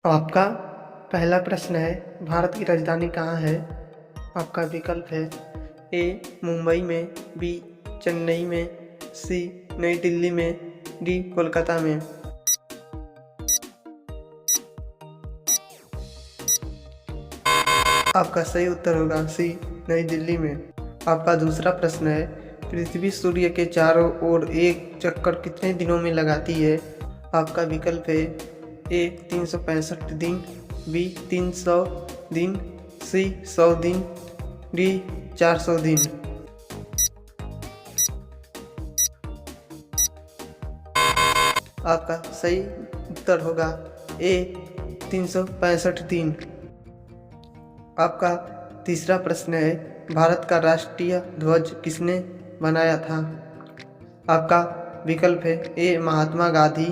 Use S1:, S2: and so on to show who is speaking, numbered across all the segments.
S1: आपका पहला प्रश्न है, भारत की राजधानी कहाँ है? आपका विकल्प है ए मुंबई में, बी चेन्नई में, सी नई दिल्ली में, डी कोलकाता में। आपका सही उत्तर होगा सी नई दिल्ली में। आपका दूसरा प्रश्न है, पृथ्वी सूर्य के चारों ओर एक चक्कर कितने दिनों में लगाती है? आपका विकल्प है ए 365 दिन, बी 300 दिन, सी 100 दिन, डी 400 दिन। आपका सही उत्तर होगा ए 365 दिन। आपका तीसरा प्रश्न है, भारत का राष्ट्रीय ध्वज किसने बनाया था? आपका विकल्प है ए महात्मा गांधी,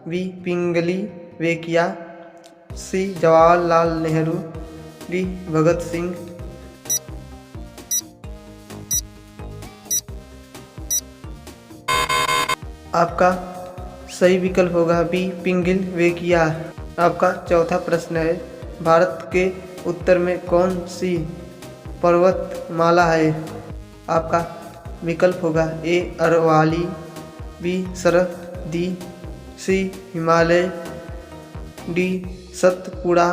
S1: बी पिंगली वेकिया, सी जवाहरलाल नेहरू, डी भगत सिंह। आपका सही विकल्प होगा बी पिंगल वेकिया। आपका चौथा प्रश्न है, भारत के उत्तर में कौन सी पर्वतमाला है? आपका विकल्प होगा ए अरवाली, बी सरहदी, सी हिमालय, डी सतपुड़ा।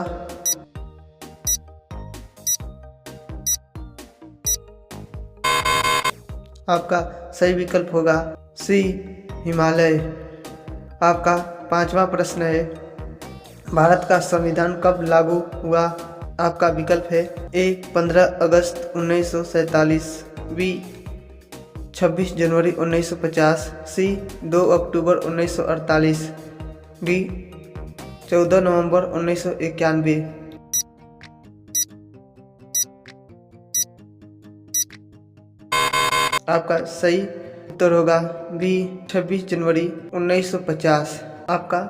S1: आपका सही विकल्प होगा सी हिमालय। आपका पांचवा प्रश्न है, भारत का संविधान कब लागू हुआ? आपका विकल्प है ए 15 अगस्त 1947, बी 26 जनवरी 1950, सी 2 अक्टूबर 1948, डी 14 नवंबर 1991। आपका सही उत्तर होगा बी 26 जनवरी 1950। आपका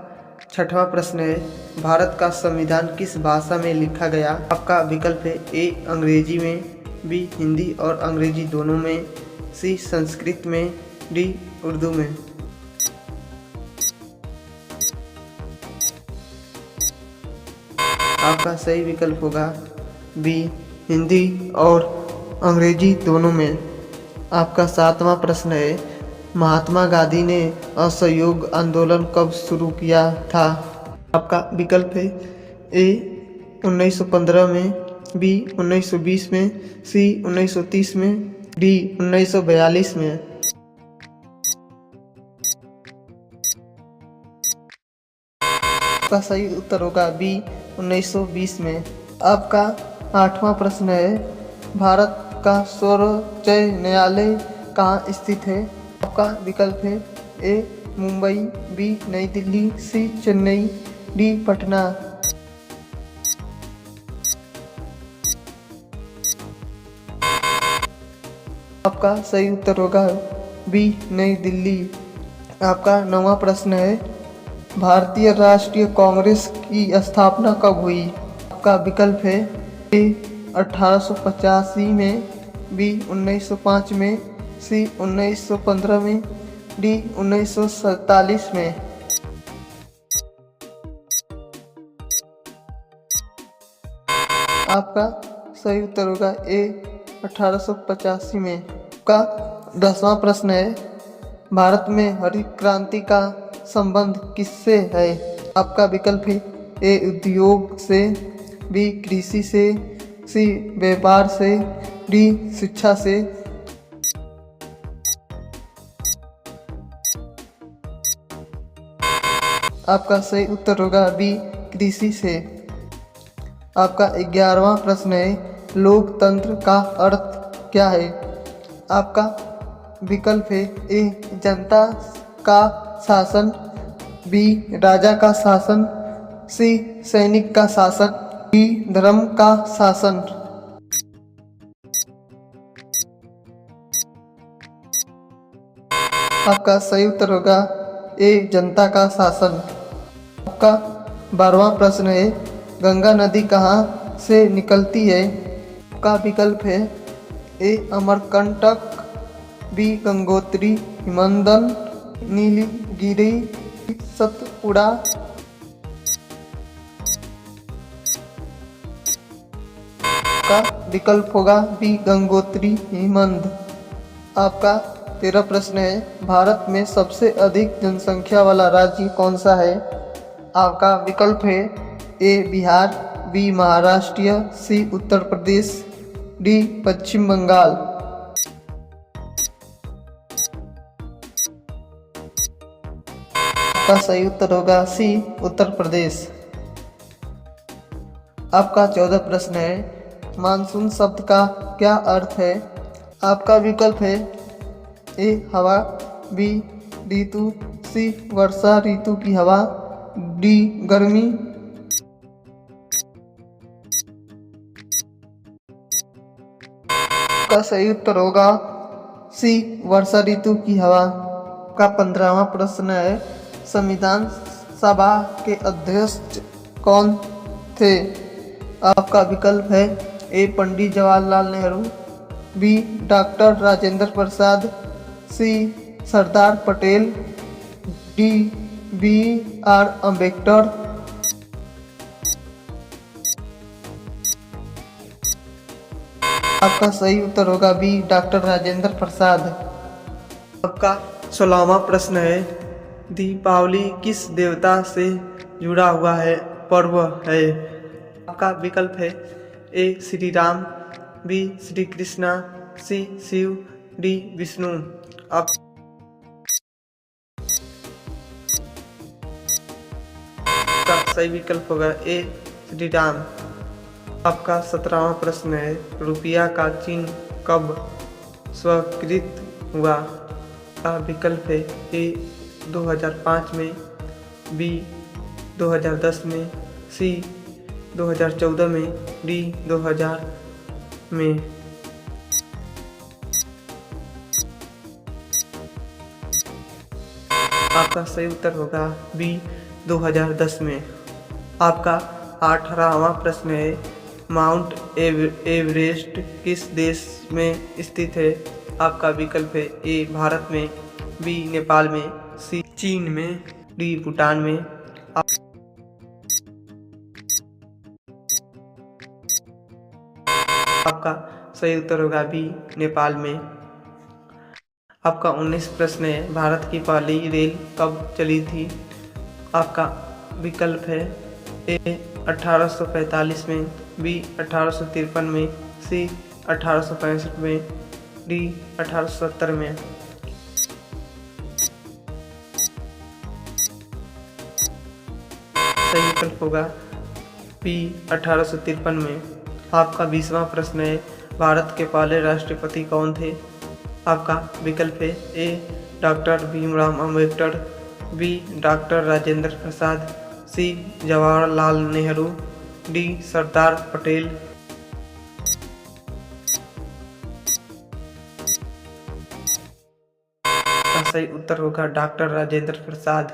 S1: छठवां प्रश्न है, भारत का संविधान किस भाषा में लिखा गया? आपका विकल्प है ए अंग्रेजी में, बी हिंदी और अंग्रेजी दोनों में, सी संस्कृत में, डी उर्दू में। आपका सही विकल्प होगा बी हिंदी और अंग्रेजी दोनों में। आपका सातवां प्रश्न है, महात्मा गांधी ने असहयोग आंदोलन कब शुरू किया था? आपका विकल्प है ए 1915 में, बी 1920 में, सी 1930 में, डी 1942 में। आपका सही उत्तर होगा बी 1920 में। आपका आठवां प्रश्न है, भारत का सर्वोच्च न्यायालय कहाँ स्थित है? आपका विकल्प है ए मुंबई, बी नई दिल्ली, सी चेन्नई, डी पटना। आपका सही उत्तर होगा बी नई दिल्ली। आपका नौवां प्रश्न है, भारतीय राष्ट्रीय कांग्रेस की स्थापना कब हुई? आपका विकल्प है ए 1885 में, बी 1905 में, सी 1915 में, डी 1947 में। आपका सही उत्तर होगा ए 1885 में। आपका 10वां प्रश्न है, भारत में हरित क्रांति का संबंध किससे है? आपका विकल्प है ए उद्योग से, बी कृषि से, सी व्यापार से, डी शिक्षा से। आपका सही उत्तर होगा बी कृषि से। आपका 11वां प्रश्न है, लोकतंत्र का अर्थ क्या है? आपका विकल्प है ए जनता का शासन, बी राजा का शासन, सी सैनिक का शासन, डी धर्म का शासन। आपका सही उत्तर होगा ए जनता का शासन। आपका 12वां प्रश्न है, गंगा नदी कहाँ से निकलती है? आपका विकल्प है ए अमरकंटक, बी गंगोत्री, हिमंदन, नीलगिरी, सतपुड़ा। का विकल्प होगा बी गंगोत्री हिमनद। आपका 13 प्रश्न है, भारत में सबसे अधिक जनसंख्या वाला राज्य कौन सा है? आपका विकल्प है ए बिहार, बी महाराष्ट्र, सी उत्तर प्रदेश, डी पश्चिम बंगाल। आपका सही उत्तर होगा सी उत्तर प्रदेश। आपका 14 प्रश्न है, मानसून शब्द का क्या अर्थ है? आपका विकल्प है ए हवा, बी ऋतु, सी वर्षा ऋतु की हवा, डी गर्मी। का सही उत्तर होगा सी वर्षा ऋतु की हवा। का 15वां प्रश्न है, संविधान सभा के अध्यक्ष कौन थे? आपका विकल्प है A Pandit Jawaharlal Nehru, B doctor Rajendra Prasad, C Sardar Patel, D B R Ambedkar. आपका सही उत्तर होगा बी डॉक्टर राजेंद्र प्रसाद। आपका 16वां प्रश्न है, दीपावली किस देवता से जुड़ा हुआ है पर्व है? आपका विकल्प है ए श्री राम, बी श्री कृष्णा, सी शिव, डी विष्णु। आप का सही विकल्प होगा ए श्री राम। आपका 17वां प्रश्न है, रुपया का चिन्ह कब स्वीकृत हुआ? का विकल्प है ए 2005 में, बी 2010 में, सी 2014 में, डी 2000 में। आपका सही उत्तर होगा बी 2010 में। आपका 18वां प्रश्न है, माउंट एवरेस्ट किस देश में स्थित है? आपका विकल्प है ए भारत में, बी नेपाल में, सी चीन में, डी भूटान में। आपका सही उत्तर होगा बी नेपाल में। आपका 19 प्रश्न है, भारत की पहली रेल कब चली थी? आपका विकल्प है ए 1845 में, बी 1853 में, सी 1865 में, डी 1870 में। सही विकल्प होगा बी 1853 में। आपका 20वां प्रश्न है, भारत के पहले राष्ट्रपति कौन थे? आपका विकल्प है A doctor Bhimrao Ambedkar, B doctor Rajendra Prasad, C Jawaharlal Nehru, D Sardar Patel. का सही उत्तर होगा डॉक्टर राजेंद्र प्रसाद।